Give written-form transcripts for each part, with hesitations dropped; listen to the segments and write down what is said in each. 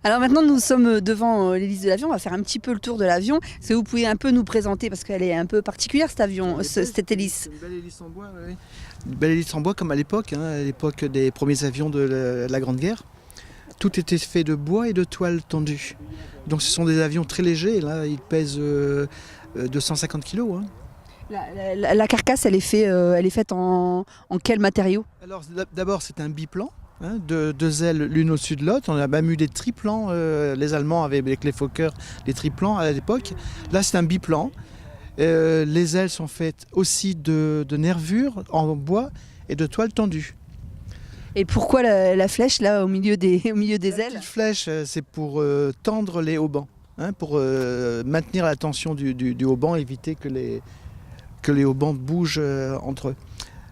Alors maintenant, nous sommes devant l'hélice de l'avion. On va faire un petit peu le tour de l'avion. Est-ce que vous pouvez un peu nous présenter, parce qu'elle est un peu particulière, cet avion, cette hélice. C'est une belle hélice en bois, oui. Une belle hélice en bois comme à l'époque des premiers avions de la Grande Guerre. Tout était fait de bois et de toile tendue. Donc ce sont des avions très légers. Là, ils pèsent 250 kg. La carcasse, elle est faite en quel matériau? Alors d'abord, c'est un biplan. Deux ailes l'une au-dessus de l'autre. On a même eu des triplans. Les Allemands avaient avec les Fokker des triplans à l'époque. Là, c'est un biplan. Les ailes sont faites aussi de nervures en bois et de toile tendue. Et pourquoi la flèche là au milieu des La ailes? petite flèche, c'est pour tendre les haubans, pour maintenir la tension du hauban, éviter que les haubans bougent entre eux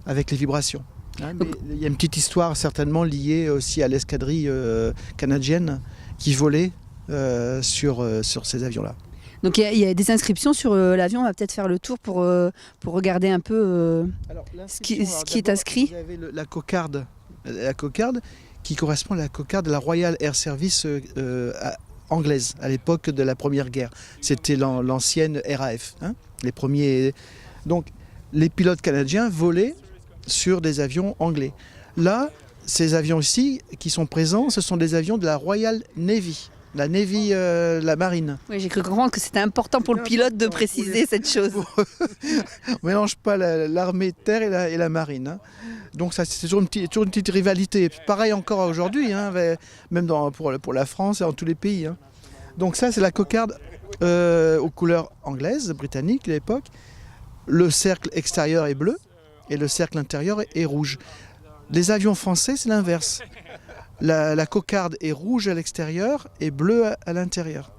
avec les vibrations. Mais il y a une petite histoire certainement liée aussi à l'escadrille canadienne qui volait sur ces avions-là. Donc il y a des inscriptions sur l'avion. On va peut-être faire le tour pour regarder un peu ce qui est inscrit. Vous avez la cocarde qui correspond à la cocarde de la Royal Air Service anglaise à l'époque de la Première Guerre. C'était l'ancienne RAF. Les premiers. Donc les pilotes canadiens volaient sur des avions anglais. Là, ces avions ici qui sont présents, ce sont des avions de la Royal Navy. La Navy, la marine. Oui, j'ai cru comprendre que c'était important pour le pilote de préciser cette chose. On ne mélange pas l'armée de terre et la marine. Donc ça, c'est toujours une petite rivalité. Pareil encore aujourd'hui, même pour la France et dans tous les pays. Donc ça, c'est la cocarde aux couleurs anglaises, britanniques à l'époque. Le cercle extérieur est bleu et le cercle intérieur est rouge. Les avions français, c'est l'inverse. La cocarde est rouge à l'extérieur et bleue à l'intérieur.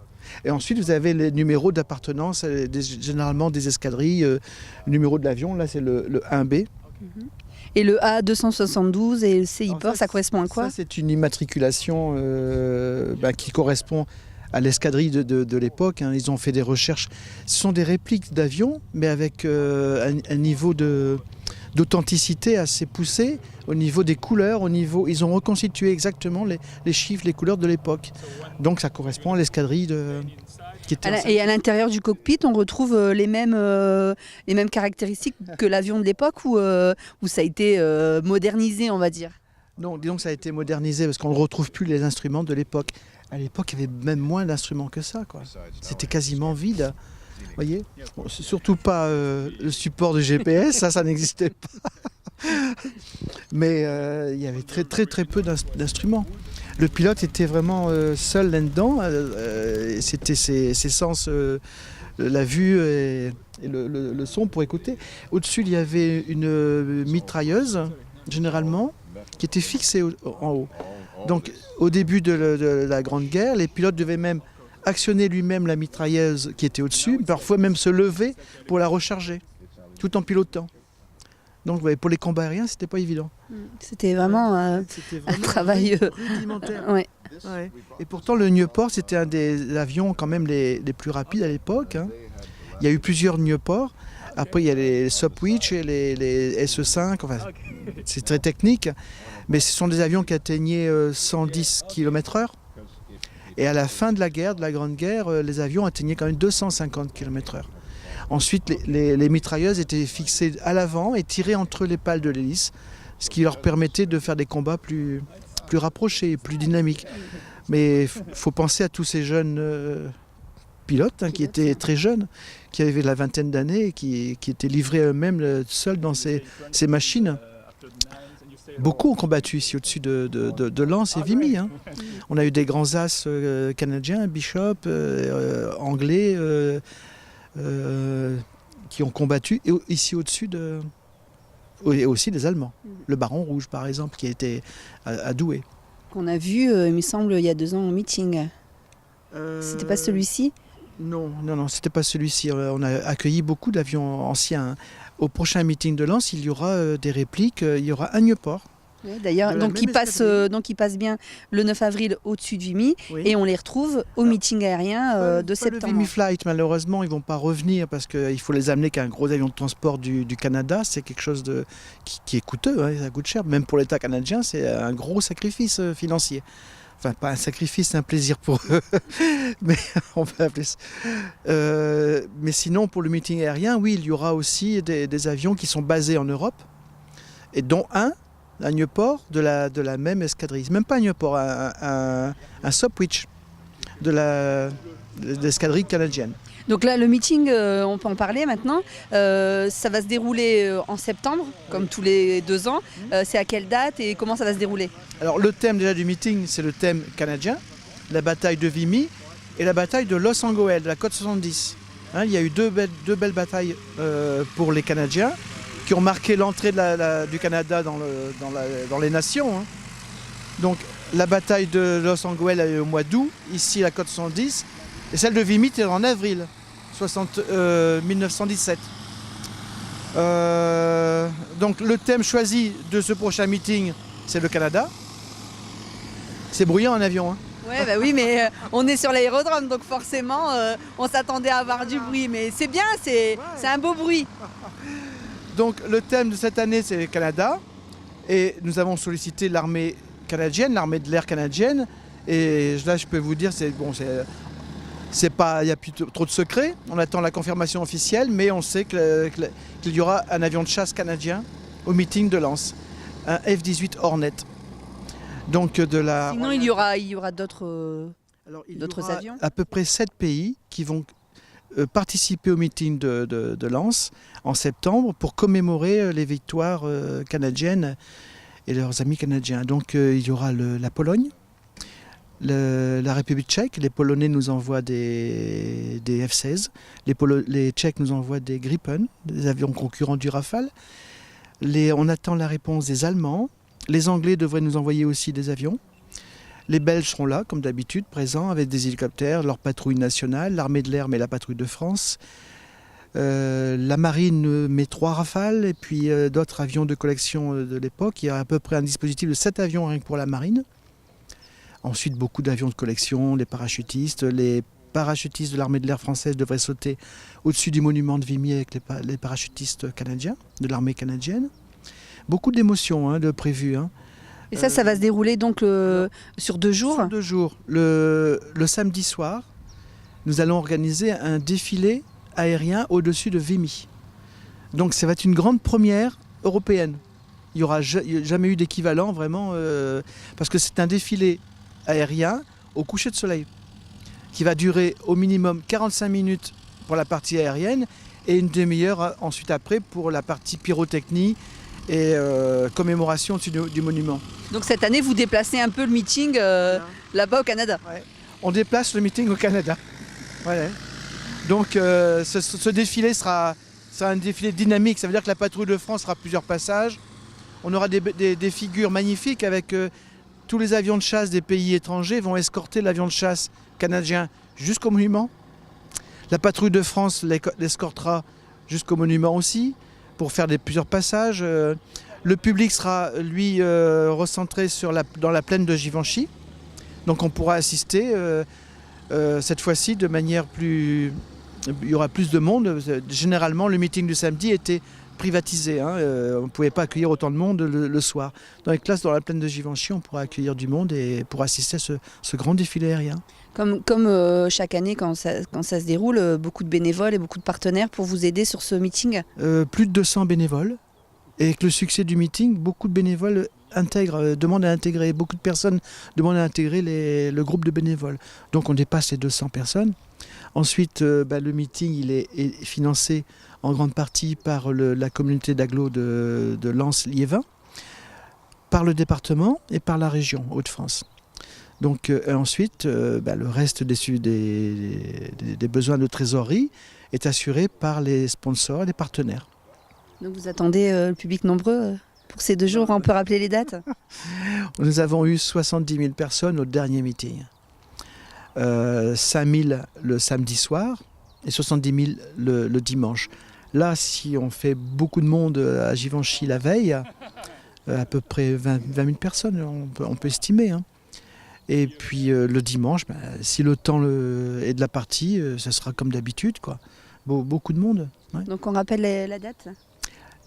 Et ensuite, vous avez les numéros d'appartenance, généralement des escadrilles. Le numéro de l'avion, là, c'est le 1B. Et le A272 et le CIPOR, ça correspond à quoi? Ça, c'est une immatriculation qui correspond à l'escadrille de l'époque. Ils ont fait des recherches. Ce sont des répliques d'avions, mais avec un niveau d'authenticité assez poussé au niveau des couleurs, ils ont reconstitué exactement les chiffres, les couleurs de l'époque. Donc ça correspond à l'escadrille qui était... Et à l'intérieur du cockpit, on retrouve les mêmes caractéristiques que l'avion de l'époque ou ça a été modernisé, on va dire? Non, disons que ça a été modernisé parce qu'on ne retrouve plus les instruments de l'époque. À l'époque, il y avait même moins d'instruments que ça, quoi. C'était quasiment vide. Vous voyez, surtout pas le support de GPS, ça n'existait pas. Mais il y avait très peu d'instruments. Le pilote était vraiment seul là-dedans. C'était ses sens, la vue et le son pour écouter. Au-dessus, il y avait une mitrailleuse, généralement, qui était fixée en haut. Donc, au début de la Grande Guerre, les pilotes devaient même actionner lui-même la mitrailleuse qui était au-dessus, parfois même se lever pour la recharger, tout en pilotant. Donc pour les combats aériens, c'était pas évident. C'était vraiment un travail rudimentaire. Ouais. Ouais. Et pourtant, le Nieuport, c'était un des avions quand même les plus rapides à l'époque. Il y a eu plusieurs Nieuport. Après, il y a les Sopwith et les SE5. Enfin, c'est très technique. Mais ce sont des avions qui atteignaient 110 km/h. Et à la fin de la guerre, de la Grande Guerre, les avions atteignaient quand même 250 km/h. Ensuite, les mitrailleuses étaient fixées à l'avant et tirées entre les pales de l'hélice, ce qui leur permettait de faire des combats plus rapprochés, plus dynamiques. Mais il faut penser à tous ces jeunes pilotes qui étaient très jeunes, qui avaient la vingtaine d'années et qui étaient livrés eux-mêmes seuls dans ces machines. Beaucoup ont combattu ici au-dessus de Lens et Vimy. On a eu des grands as canadiens, Bishop, anglais, qui ont combattu et ici au-dessus et aussi des Allemands. Le Baron Rouge, par exemple, qui était à Douai. Qu'on a vu, il me semble, il y a 2 ans au meeting. C'était pas celui-ci? Non, c'était pas celui-ci. On a accueilli beaucoup d'avions anciens. Au prochain meeting de Lens, il y aura des répliques. Il y aura un Nieuport. Oui, d'ailleurs, donc ils passent bien le 9 avril au-dessus de Vimy, oui. Et on les retrouve au meeting aérien de septembre. Le Vimy Flight, malheureusement, ils ne vont pas revenir parce qu'il faut les amener qu'un gros avion de transport du Canada. C'est quelque chose qui est coûteux, ça coûte cher. Même pour l'État canadien, c'est un gros sacrifice financier. Enfin, pas un sacrifice, c'est un plaisir pour eux, mais on peut appeler ça. Mais sinon, pour le meeting aérien, oui, il y aura aussi des avions qui sont basés en Europe, et dont un à Nieuport de la même escadrille. Même pas un Nieuport, un Sopwith de l'escadrille canadienne. Donc là, le meeting, on peut en parler maintenant. Ça va se dérouler en septembre, comme tous les 2 ans. C'est à quelle date et comment ça va se dérouler? Alors le thème déjà du meeting, c'est le thème canadien, la bataille de Vimy et la bataille de Los Angeles, de la côte 70. Hein, il y a eu deux belles batailles pour les Canadiens qui ont marqué l'entrée du Canada dans les nations. Hein. Donc la bataille de Los Angeles a eu au mois d'août, ici la côte 70, et celle de Vimy était en avril 1917. Donc le thème choisi de ce prochain meeting, c'est le Canada. C'est bruyant en avion. Hein. Ouais, bah oui, mais on est sur l'aérodrome, donc forcément, on s'attendait à avoir du bruit. Mais c'est bien, c'est un beau bruit. Donc le thème de cette année, c'est le Canada. Et nous avons sollicité l'armée canadienne, l'armée de l'air canadienne. Et là, je peux vous dire, c'est pas, il n'y a plus trop de secrets. On attend la confirmation officielle, mais on sait qu'il y aura un avion de chasse canadien au meeting de Lens, un F-18 Hornet. Donc Sinon, il y aura d'autres avions. À peu près 7 pays qui vont participer au meeting de Lens en septembre pour commémorer les victoires canadiennes et leurs amis canadiens. Donc il y aura la Pologne, la République tchèque. Les Polonais nous envoient des F-16. Les Tchèques nous envoient des Gripen, des avions concurrents du Rafale. On attend la réponse des Allemands. Les Anglais devraient nous envoyer aussi des avions. Les Belges seront là, comme d'habitude, présents avec des hélicoptères, leur patrouille nationale, l'armée de l'air met la patrouille de France. La marine met 3 Rafales et puis d'autres avions de collection de l'époque. Il y a à peu près un dispositif de 7 avions rien que pour la marine. Ensuite, beaucoup d'avions de collection, les parachutistes. Les parachutistes de l'armée de l'air française devraient sauter au-dessus du monument de Vimy avec les parachutistes canadiens, de l'armée canadienne. Beaucoup d'émotions de prévues. Hein. Et ça va se dérouler donc sur 2 jours? Sur 2 jours. Le samedi soir, nous allons organiser un défilé aérien au-dessus de Vimy. Donc ça va être une grande première européenne. Il n'y aura jamais eu d'équivalent vraiment, parce que c'est un défilé aérien au coucher de soleil qui va durer au minimum 45 minutes pour la partie aérienne et une demi-heure ensuite après pour la partie pyrotechnie et commémoration du monument. Donc cette année, vous déplacez un peu le meeting là-bas au Canada. Ouais. On déplace le meeting au Canada. Voilà. Donc ce défilé sera un défilé dynamique. Ça veut dire que la patrouille de France fera plusieurs passages. On aura des figures magnifiques avec tous les avions de chasse des pays étrangers vont escorter l'avion de chasse canadien jusqu'au monument. La patrouille de France l'escortera jusqu'au monument aussi, pour faire plusieurs passages. Le public sera, lui, recentré dans la plaine de Givenchy. Donc on pourra assister, cette fois-ci, de manière plus... Il y aura plus de monde. Généralement, le meeting du samedi était privatisé. Hein. On ne pouvait pas accueillir autant de monde le soir. Dans les classes dans la plaine de Givenchy, on pourra accueillir du monde et pour assister à ce grand défilé aérien. Comme chaque année, quand ça se déroule, beaucoup de bénévoles et beaucoup de partenaires pour vous aider sur ce meeting? Plus de 200 bénévoles. Et avec le succès du meeting, beaucoup de bénévoles demandent à intégrer, beaucoup de personnes demandent à intégrer le groupe de bénévoles. Donc on dépasse les 200 personnes. Ensuite, le meeting il est financé en grande partie par la communauté d'agglo de Lens-Liévin, par le département et par la région Hauts-de-France. Donc ensuite, le reste des besoins de trésorerie est assuré par les sponsors et les partenaires. Donc vous attendez le public nombreux pour ces 2 jours, on peut rappeler les dates? Nous avons eu 70 000 personnes au dernier meeting. 5 000 le samedi soir et 70 000 le dimanche. Là, si on fait beaucoup de monde à Givenchy la veille, à peu près 20 000 personnes, on peut estimer. Hein. Et puis le dimanche, si le temps est de la partie, ça sera comme d'habitude, quoi. Beaucoup de monde. Ouais. Donc on rappelle la date?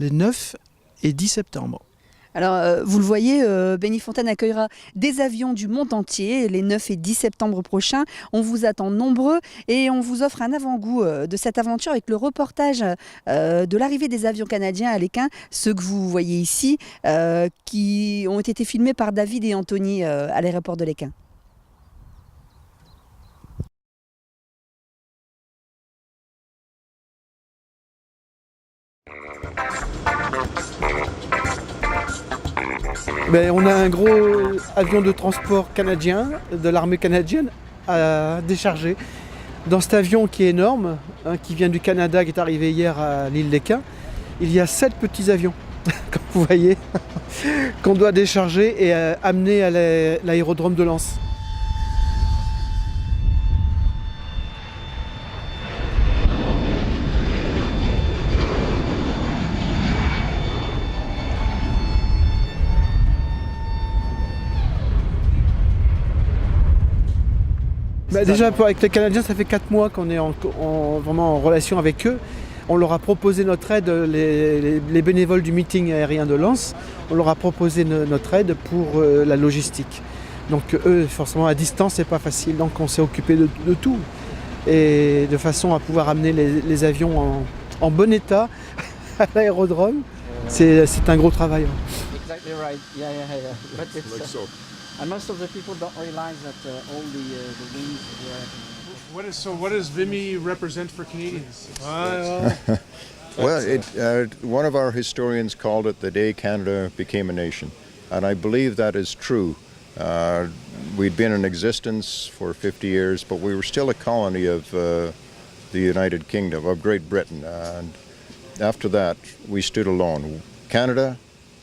Les 9 et 10 septembre. Alors, vous le voyez, Benny Fontaine accueillera des avions du monde entier les 9 et 10 septembre prochains. On vous attend nombreux et on vous offre un avant-goût de cette aventure avec le reportage de l'arrivée des avions canadiens à Léquin, ceux que vous voyez ici, qui ont été filmés par David et Anthony à l'aéroport de Léquin. Ben, on a un gros avion de transport canadien, de l'armée canadienne, à décharger. Dans cet avion qui est énorme, qui vient du Canada, qui est arrivé hier à l'île Léquin, il y a 7 petits avions, comme vous voyez, qu'on doit décharger et amener à l'aérodrome de Lens. Bah déjà avec les Canadiens, ça fait 4 mois qu'on est vraiment en relation avec eux. On leur a proposé notre aide, les bénévoles du meeting aérien de Lens, on leur a proposé notre aide pour la logistique. Donc eux, forcément à distance, c'est pas facile, donc on s'est occupé de tout. Et de façon à pouvoir amener les avions en bon état à l'aérodrome, c'est un gros travail. Exactly right. Yeah. But it's, Like so. and most of the people don't realize that all the wings were. What does Vimy represent for Canadians? Well, one of our historians called it the day Canada became a nation, and I believe that is true. We'd been in existence for 50 years, but we were still a colony of the United Kingdom, of Great Britain, and after that we stood alone. Canada,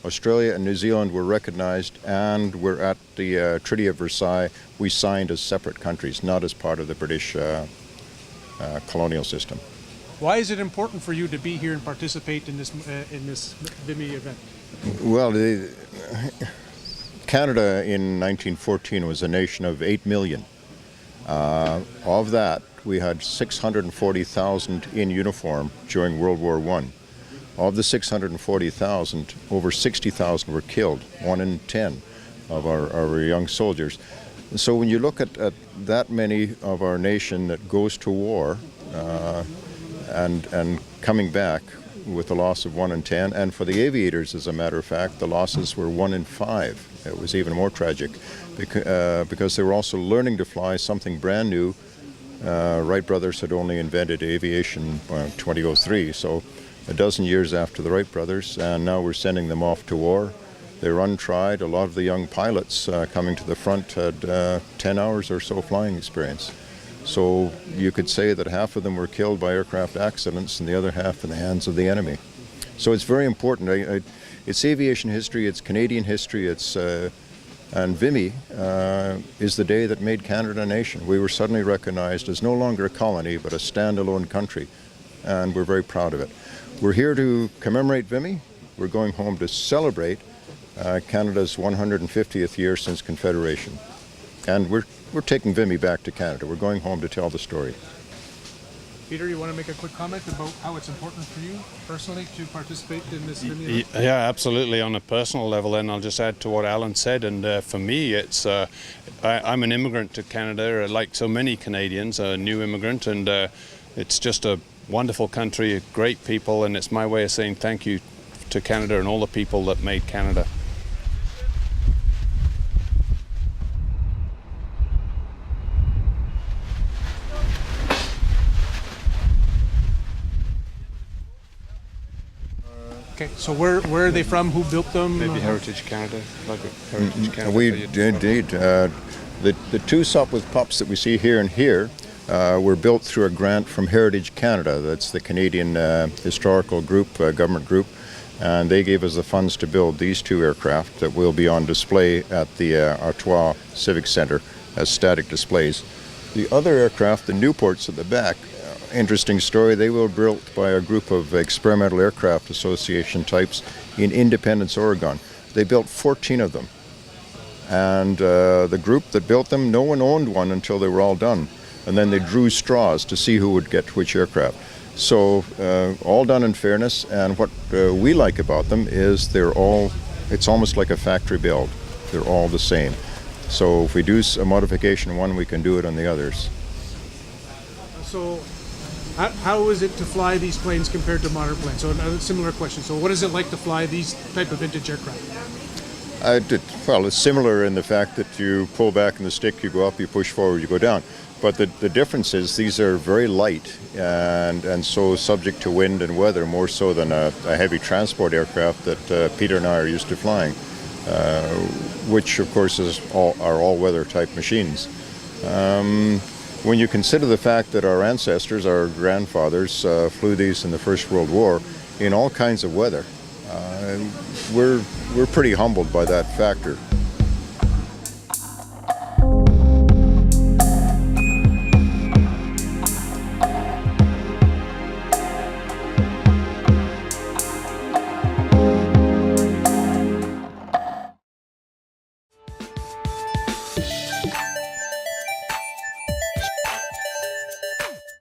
Australia and New Zealand were recognized, and we're at the Treaty of Versailles. We signed as separate countries, not as part of the British colonial system. Why is it important for you to be here and participate in this Vimy event? Well, Canada in 1914 was a nation of 8 million. Of that, we had 640,000 in uniform during World War I. Of the 640,000, over 60,000 were killed, 1 in 10 of our young soldiers. And so when you look at that many of our nation that goes to war and coming back with the loss of 1 in 10, and for the aviators, as a matter of fact, the losses were 1 in 5. It was even more tragic because they were also learning to fly something brand new. Wright brothers had only invented aviation in 2003, so a dozen years after the Wright brothers, and now we're sending them off to war. They're untried. A lot of the young pilots coming to the front had 10 hours or so flying experience. So you could say that half of them were killed by aircraft accidents and the other half in the hands of the enemy. So it's very important. It's aviation history, it's Canadian history, and Vimy is the day that made Canada a nation. We were suddenly recognized as no longer a colony, but a standalone country, and we're very proud of it. We're here to commemorate Vimy. We're going home to celebrate Canada's 150th year since Confederation. And we're taking Vimy back to Canada. We're going home to tell the story. Peter, you want to make a quick comment about how it's important for you personally to participate in this Vimy event? Yeah, absolutely. On a personal level, and I'll just add to what Alan said. And for me, it's I'm an immigrant to Canada, like so many Canadians, a new immigrant, and it's just a wonderful country, great people, and it's my way of saying thank you to Canada and all the people that made Canada. Okay, so where are they from? Who built them? Maybe Heritage Canada, like Heritage Canada. We indeed. The two Sopwith pups that we see here and here were built through a grant from Heritage Canada. That's the Canadian historical group, government group, and they gave us the funds to build these two aircraft that will be on display at the Artois Civic Centre as static displays. The other aircraft, the Newports at the back, interesting story, they were built by a group of Experimental Aircraft Association types in Independence, Oregon. They built 14 of them. And the group that built them, no one owned one until they were all done. And then they drew straws to see who would get which aircraft. So all done in fairness, and what we like about them is they're all it's almost like a factory build. They're all the same. So if we do a modification on one, we can do it on the others. So, how is it to fly these planes compared to modern planes? So, another similar question. So, what is it like to fly these type of vintage aircraft? Well, it's similar in the fact that you pull back in the stick, you go up, you push forward, you go down. But the difference is these are very light and so subject to wind and weather, more so than a heavy transport aircraft that Peter and I are used to flying, which of course are all-weather type machines. When you consider the fact that our ancestors, our grandfathers, flew these in the First World War in all kinds of weather, we're pretty humbled by that factor.